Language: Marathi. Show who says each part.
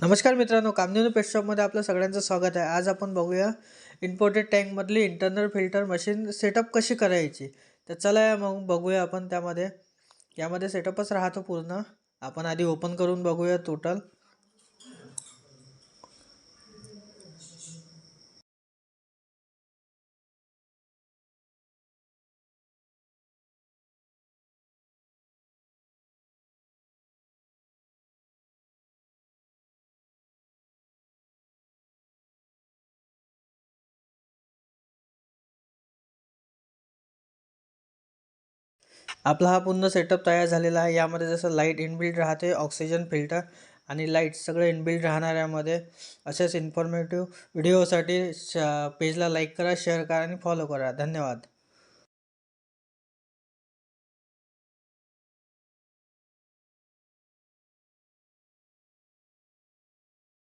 Speaker 1: नमस्कार मित्रांनो, कामधेनू पेट शॉपमध्ये आपलं सगळ्यांचं स्वागत आहे। आज आपण बघूया इम्पोर्टेड टँकमधली इंटरनल फिल्टर मशीन सेटअप कशी करायची। तर चला मग बघूया आपण यामध्ये सेटअपच राहतो पूर्ण। आपण आधी ओपन करून बघूया टोटल। आपला हा पूर्ण सेटअप तयार झालेला आहे। यामध्ये जसं लाईट इनबिल्ट राहते, ऑक्सिजन फिल्टर आणि लाईट सगळे इनबिल्ट राहणार यामध्ये। असेच इन्फॉर्मेटिव्ह व्हिडिओसाठी पेजला लाईक करा, शेअर करा आणि फॉलो करा। धन्यवाद।